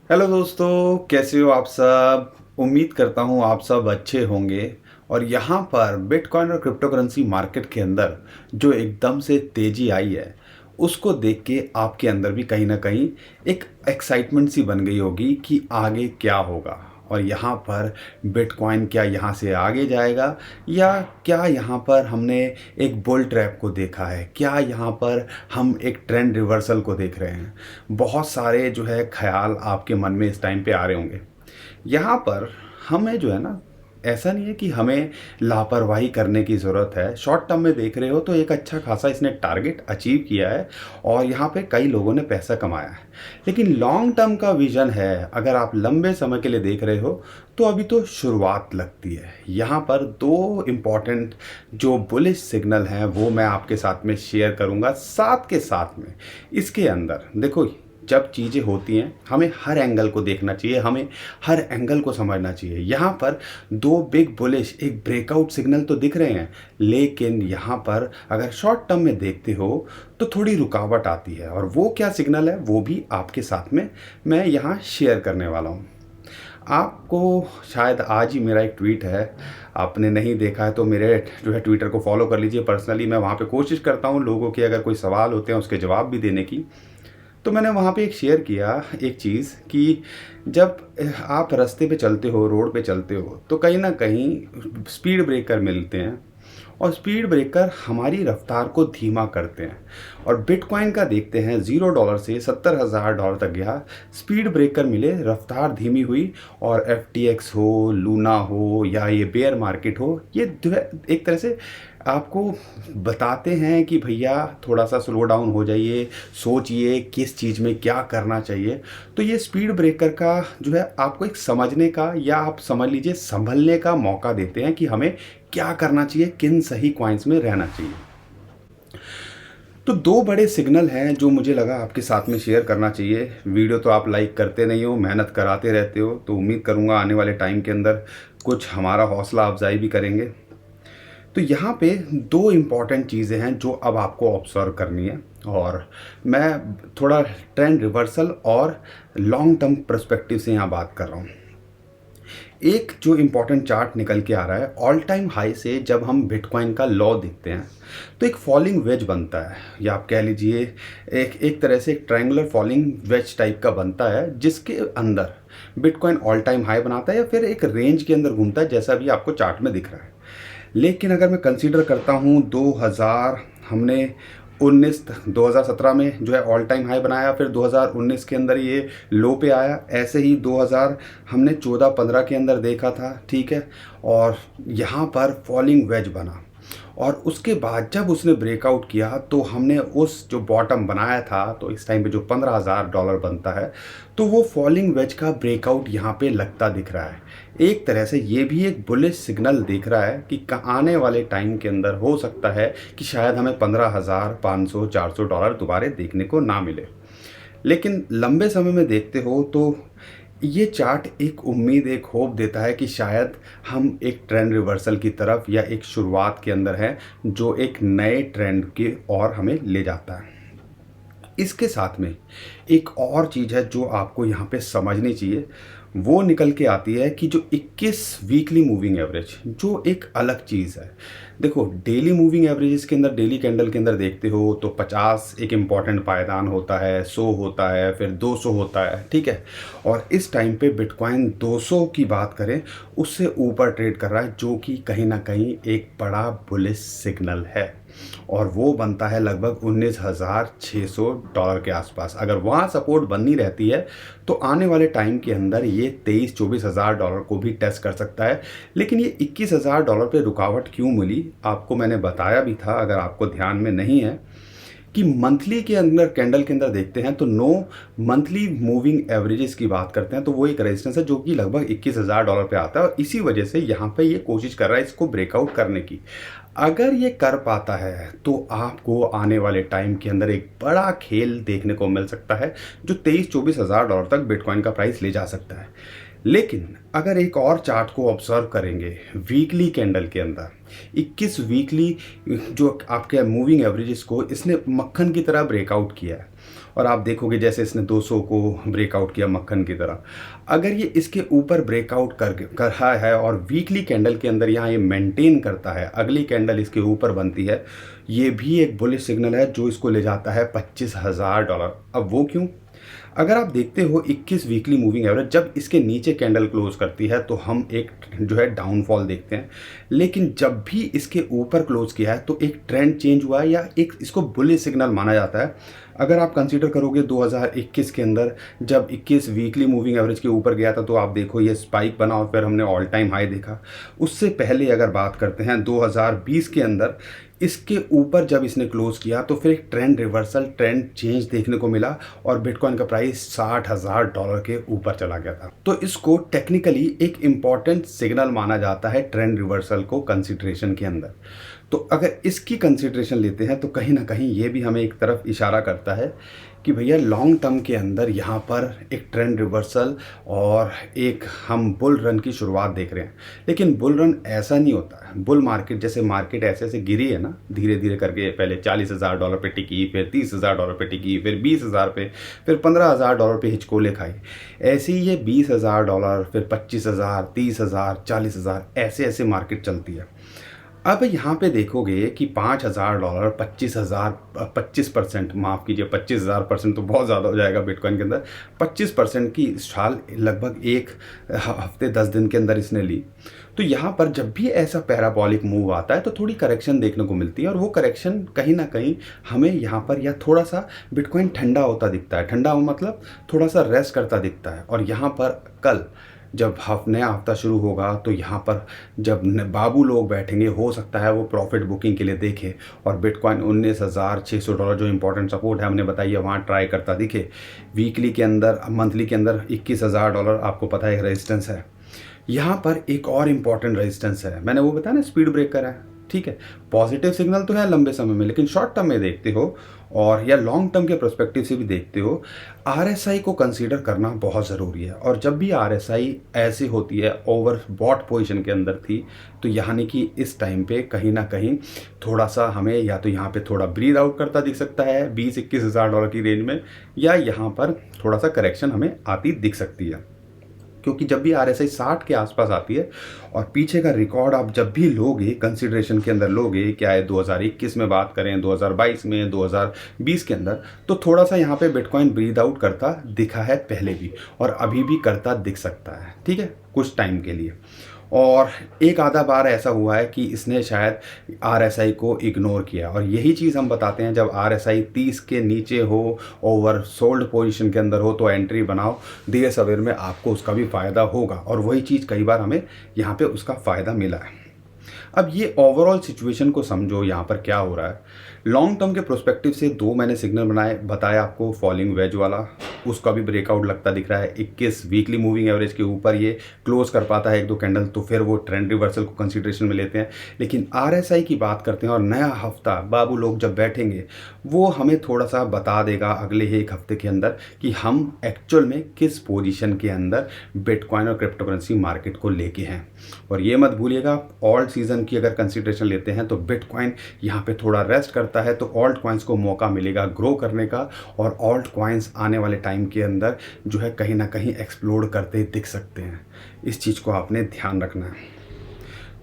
Hello दोस्तों, कैसे हो आप सब। उम्मीद करता हूँ आप सब अच्छे होंगे। और यहाँ पर बिटकॉइन और क्रिप्टो करेंसी मार्केट के अंदर जो एकदम से तेज़ी आई है, उसको देख के आपके अंदर भी कहीं ना कहीं एक एक्साइटमेंट सी बन गई होगी कि आगे क्या होगा। और यहाँ पर बिटकॉइन क्या यहाँ से आगे जाएगा, या क्या यहाँ पर हमने एक बुल ट्रैप को देखा है, क्या यहाँ पर हम एक ट्रेंड रिवर्सल को देख रहे हैं। बहुत सारे जो है ख्याल आपके मन में इस टाइम पे आ रहे होंगे। यहाँ पर हमें जो है ना, ऐसा नहीं है कि हमें लापरवाही करने की ज़रूरत है। शॉर्ट टर्म में देख रहे हो तो एक अच्छा खासा इसने टारगेट अचीव किया है और यहाँ पे कई लोगों ने पैसा कमाया है। लेकिन लॉन्ग टर्म का विज़न है, अगर आप लंबे समय के लिए देख रहे हो तो अभी तो शुरुआत लगती है। यहाँ पर दो इम्पॉर्टेंट जो बुलिश सिग्नल हैं वो मैं आपके साथ में शेयर करूँगा। साथ के साथ में इसके अंदर देखो, जब चीज़ें होती हैं हमें हर एंगल को देखना चाहिए, हमें हर एंगल को समझना चाहिए। यहाँ पर दो बिग बुलिश एक ब्रेकआउट सिग्नल तो दिख रहे हैं, लेकिन यहाँ पर अगर शॉर्ट टर्म में देखते हो तो थोड़ी रुकावट आती है। और वो क्या सिग्नल है वो भी आपके साथ में मैं यहाँ शेयर करने वाला हूँ। आपको शायद आज ही मेरा एक ट्वीट है, आपने नहीं देखा है तो मेरे जो है ट्विटर को फॉलो कर लीजिए। पर्सनली मैं वहाँ पे कोशिश करता हूँ लोगों के अगर कोई सवाल होते हैं उसके जवाब भी देने की। तो मैंने वहाँ पे एक शेयर किया एक चीज़ कि जब आप रास्ते पे चलते हो, रोड पे चलते हो, तो कहीं ना कहीं स्पीड ब्रेकर मिलते हैं और स्पीड ब्रेकर हमारी रफ्तार को धीमा करते हैं। और बिटकॉइन का देखते हैं $0 से $70,000 तक गया, स्पीड ब्रेकर मिले, रफ्तार धीमी हुई। और FTX हो, लूना हो, या ये बेयर मार्केट हो, ये जो है एक तरह से आपको बताते हैं कि भैया थोड़ा सा स्लो डाउन हो जाइए, सोचिए किस चीज़ में क्या करना चाहिए। तो ये स्पीड ब्रेकर का जो है आपको एक समझने का, या आप समझ लीजिए संभलने का मौका देते हैं कि हमें क्या करना चाहिए, किन सही क्वाइंस में रहना चाहिए। तो दो बड़े सिग्नल हैं जो मुझे लगा आपके साथ में शेयर करना चाहिए। वीडियो तो आप लाइक करते नहीं हो, मेहनत कराते रहते हो, तो उम्मीद करूँगा आने वाले टाइम के अंदर कुछ हमारा हौसला अफजाई भी करेंगे। तो यहाँ पे दो इम्पॉर्टेंट चीज़ें हैं जो अब आपको ऑब्जर्व करनी है। और मैं थोड़ा ट्रेंड रिवर्सल और लॉन्ग टर्म पर्सपेक्टिव से यहाँ बात कर रहा हूँ। एक जो इम्पॉर्टेंट चार्ट निकल के आ रहा है, ऑल टाइम हाई से जब हम बिटकॉइन का लॉ देखते हैं तो एक फॉलिंग वेज बनता है, या आप कह लीजिए एक एक तरह से एक ट्रायंगुलर फॉलिंग वेज टाइप का बनता है, जिसके अंदर बिटकॉइन ऑल टाइम हाई बनाता है या फिर एक रेंज के अंदर घूमता है, जैसा भी आपको चार्ट में दिख रहा है। लेकिन अगर मैं कंसीडर करता हूँ 2000 हमने 2017 में जो है ऑल टाइम हाई बनाया, फिर 2019 के अंदर ये लो पे आया, ऐसे ही 2000 हमने 14-15 के अंदर देखा था, ठीक है। और यहाँ पर फॉलिंग वेज बना, और उसके बाद जब उसने ब्रेकआउट किया तो हमने उस जो बॉटम बनाया था, तो इस टाइम पे जो $15,000 बनता है, तो वो फॉलिंग वेज का ब्रेकआउट यहाँ पे लगता दिख रहा है। एक तरह से ये भी एक बुलिश सिग्नल दिख रहा है कि आने वाले टाइम के अंदर हो सकता है कि शायद हमें $15,500-400 दोबारा देखने को ना मिले। लेकिन लंबे समय में देखते हो तो ये चार्ट एक उम्मीद, एक होप देता है कि शायद हम एक ट्रेंड रिवर्सल की तरफ या एक शुरुआत के अंदर हैं जो एक नए ट्रेंड की ओर हमें ले जाता है। इसके साथ में एक और चीज़ है जो आपको यहाँ पे समझनी चाहिए, वो निकल के आती है कि जो 21 वीकली मूविंग एवरेज जो एक अलग चीज़ है। देखो, डेली मूविंग एवरेजेस के अंदर, डेली कैंडल के अंदर देखते हो तो 50 एक इम्पॉर्टेंट पायदान होता है, 100 होता है, फिर 200 होता है, ठीक है। और इस टाइम पे बिटकॉइन 200 की बात करें उससे ऊपर ट्रेड कर रहा है, जो कि कहीं ना कहीं एक बड़ा बुलिश सिग्नल है। और वो बनता है लगभग $19,600 के आसपास। अगर वहाँ सपोर्ट बननी रहती है तो आने वाले टाइम के अंदर ये $23,000-24,000 को भी टेस्ट कर सकता है। लेकिन ये $21,000 पे रुकावट क्यों मिली, आपको मैंने बताया भी था, अगर आपको ध्यान में नहीं है, कि मंथली के अंदर कैंडल के अंदर देखते हैं तो 9 मंथली मूविंग एवरेजेस की बात करते हैं तो वो एक रेजिस्टेंस है जो कि लगभग $21,000 पे आता है। और इसी वजह से यहाँ पे ये कोशिश कर रहा है इसको ब्रेकआउट करने की। अगर ये कर पाता है तो आपको आने वाले टाइम के अंदर एक बड़ा खेल देखने को मिल सकता है, जो $23,000-24,000 तक बिटकॉइन का प्राइस ले जा सकता है। लेकिन अगर एक और चार्ट को ऑब्जर्व करेंगे वीकली कैंडल के अंदर, 21 वीकली जो आपके मूविंग एवरेजेस को इसने मक्खन की तरह ब्रेकआउट किया है। और आप देखोगे जैसे इसने 200 को ब्रेकआउट किया मक्खन की तरह। अगर ये इसके ऊपर ब्रेकआउट कर रहा है और वीकली कैंडल के अंदर यहाँ ये मेंटेन करता है, अगली कैंडल इसके ऊपर बनती है, ये भी एक बुलिश सिग्नल है जो इसको ले जाता है $25,000। अब वो क्यों? अगर आप देखते हो 21 वीकली मूविंग एवरेज जब इसके नीचे कैंडल क्लोज करती है तो हम एक जो है डाउनफॉल देखते हैं, लेकिन जब भी इसके ऊपर क्लोज किया है तो एक ट्रेंड चेंज हुआ है या एक इसको बुलिश सिग्नल माना जाता है। अगर आप कंसीडर करोगे 2021 के अंदर जब 21 वीकली मूविंग एवरेज के ऊपर गया था तो आप देखो ये स्पाइक बना और फिर हमने ऑल टाइम हाई देखा। उससे पहले अगर बात करते हैं 2020 के अंदर इसके ऊपर जब इसने क्लोज किया तो फिर एक ट्रेंड रिवर्सल, ट्रेंड चेंज देखने को मिला और बिटकॉइन का प्राइस $60,000 के ऊपर चला गया था। तो इसको टेक्निकली एक इम्पॉर्टेंट सिग्नल माना जाता है ट्रेंड रिवर्सल को कंसिडरेशन के अंदर। तो अगर इसकी कंसिडरेशन लेते हैं तो कहीं ना कहीं ये भी हमें एक तरफ इशारा करता है कि भैया लॉन्ग टर्म के अंदर यहाँ पर एक ट्रेंड रिवर्सल और एक हम बुल रन की शुरुआत देख रहे हैं। लेकिन बुल रन ऐसा नहीं होता है, बुल मार्केट जैसे मार्केट ऐसे ऐसे गिरी है ना धीरे धीरे करके, पहले $40,000 पे टिकी, फिर $30,000 पे टिकी, फिर 20,000 पे, फिर $15,000 पे हिचकोले खाई। ऐसे ही ये $20,000, फिर 25,000, 30,000, 40,000 ऐसे ऐसे मार्केट चलती है। अब यहाँ पे देखोगे कि $5,000, 25,000, 25%, माफ़ कीजिए 25,000% तो बहुत ज़्यादा हो जाएगा बिटकॉइन के अंदर, 25% की छाल लगभग एक हफ्ते 10 दिन के अंदर इसने ली। तो यहाँ पर जब भी ऐसा पैराबॉलिक मूव आता है तो थोड़ी करेक्शन देखने को मिलती है और वो करेक्शन कहीं ना कहीं हमें यहाँ पर या थोड़ा सा बिटकॉइन ठंडा होता दिखता है। ठंडा मतलब थोड़ा सा रेस्ट करता दिखता है। और यहाँ पर कल जब नया हफ्ता शुरू होगा तो यहाँ पर जब बाबू लोग बैठेंगे हो सकता है वो प्रॉफिट बुकिंग के लिए देखें और बिटकॉइन $19,600 जो इंपॉर्टेंट सपोर्ट है हमने बताइए वहाँ ट्राई करता दिखे। वीकली के अंदर, मंथली के अंदर $21,000 आपको पता है रेजिस्टेंस है। यहाँ पर एक और इम्पॉर्टेंट रेजिस्टेंस है, मैंने वो बताया ना स्पीड ब्रेकर है, ठीक है। पॉजिटिव सिग्नल तो है लंबे समय में, लेकिन शॉर्ट टर्म में देखते हो और या लॉन्ग टर्म के पर्सपेक्टिव से भी देखते हो, आरएसआई को कंसीडर करना बहुत ज़रूरी है। और जब भी आरएसआई ऐसी होती है ओवर बॉट पोजीशन के अंदर थी तो यानी कि इस टाइम पे कहीं ना कहीं थोड़ा सा हमें या तो यहाँ पे थोड़ा ब्रीद आउट करता दिख सकता है 20-21 हज़ार की रेंज में, या यहाँ पर थोड़ा सा करेक्शन हमें आती दिख सकती है। क्योंकि जब भी आरएसआई 60 के आसपास आती है और पीछे का रिकॉर्ड आप जब भी लोगे कंसिडरेशन के अंदर लोगे, क्या है 2021 में बात करें, 2022 में, 2020 के अंदर, तो थोड़ा सा यहाँ पे बिटकॉइन ब्रीद आउट करता दिखा है पहले भी और अभी भी करता दिख सकता है, ठीक है, कुछ टाइम के लिए। और एक आधा बार ऐसा हुआ है कि इसने शायद आरएसआई को इग्नोर किया और यही चीज़ हम बताते हैं जब आरएसआई 30 के नीचे हो, ओवर सोल्ड पोजीशन के अंदर हो तो एंट्री बनाओ, देर सवेर में आपको उसका भी फ़ायदा होगा। और वही चीज़ कई बार हमें यहाँ पे उसका फ़ायदा मिला है। अब ये ओवरऑल सिचुएशन को समझो, यहाँ पर क्या हो रहा है। लॉन्ग टर्म के प्रोस्पेक्टिव से दो मैंने सिग्नल बताया आपको, फॉलिंग वेज वाला, उसका भी ब्रेकआउट लगता दिख रहा है। 21 वीकली मूविंग एवरेज के ऊपर ये क्लोज कर पाता है एक दो कैंडल तो फिर वो ट्रेंड रिवर्सल को कंसीडरेशन में लेते हैं। लेकिन आरएसआई की बात करते हैं और नया हफ्ता बाबू लोग जब बैठेंगे वो हमें थोड़ा सा बता देगा अगले ही एक हफ्ते के अंदर कि हम एक्चुअल में किस पोजीशन के अंदर बिटकॉइन और क्रिप्टो करेंसी मार्केट को लेके हैं। और ये मत भूलिएगा ऑल्ट सीजन की अगर कंसीडरेशन लेते हैं तो बिटकॉइन यहाँ पे थोड़ा रेस्ट करता है तो ऑल्ट कॉइन्स को मौका मिलेगा ग्रो करने का और ऑल्ट कॉइन्स आने वाले टाइम के अंदर जो है कहीं ना कहीं एक्सप्लोड करते दिख सकते हैं। इस चीज़ को आपने ध्यान रखना है।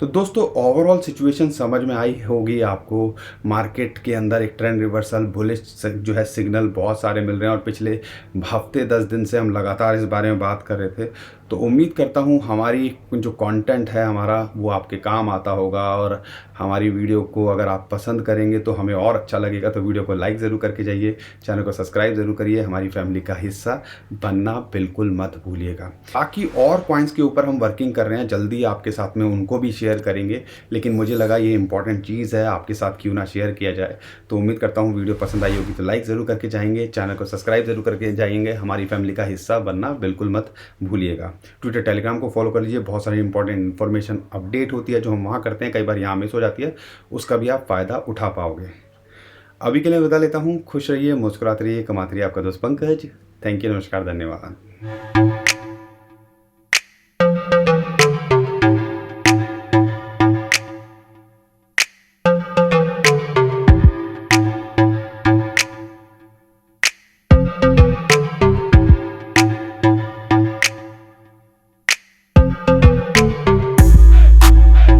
तो दोस्तों ओवरऑल सिचुएशन समझ में आई होगी आपको। मार्केट के अंदर एक ट्रेंड रिवर्सल बुलिश जो है सिग्नल बहुत सारे मिल रहे हैं और पिछले हफ्ते 10 दिन से हम लगातार इस बारे में बात कर रहे थे। तो उम्मीद करता हूँ हमारी जो कंटेंट है हमारा वो आपके काम आता होगा और हमारी वीडियो को अगर आप पसंद करेंगे तो हमें और अच्छा लगेगा। तो वीडियो को लाइक ज़रूर करके जाइए, चैनल को सब्सक्राइब ज़रूर करिए, हमारी फैमिली का हिस्सा बनना बिल्कुल मत भूलिएगा। बाकी और कॉइन्स के ऊपर हम वर्किंग कर रहे हैं, जल्दी आपके साथ में उनको भी शेयर करेंगे, लेकिन मुझे लगा ये इंपॉर्टेंट चीज़ है आपके साथ क्यों ना शेयर किया जाए। तो उम्मीद करता हूँ वीडियो पसंद आई होगी तो लाइक ज़रूर करके जाएंगे, चैनल को सब्सक्राइब ज़रूर करके जाएंगे, हमारी फैमिली का हिस्सा बनना बिल्कुल मत भूलिएगा। ट्विटर टेलीग्राम को फॉलो कर लीजिए, बहुत सारी इंपॉर्टेंट इन्फॉर्मेशन अपडेट होती है जो हम वहाँ करते हैं, कई बार यहाँ मिस हो जाती है, उसका भी आप फ़ायदा उठा पाओगे। अभी के लिए विदा लेता हूँ, खुश रहिए, मुस्कुराते रहिए, कमाते रहिए, आपका दोस्त पंकज। थैंक यू, नमस्कार, धन्यवाद।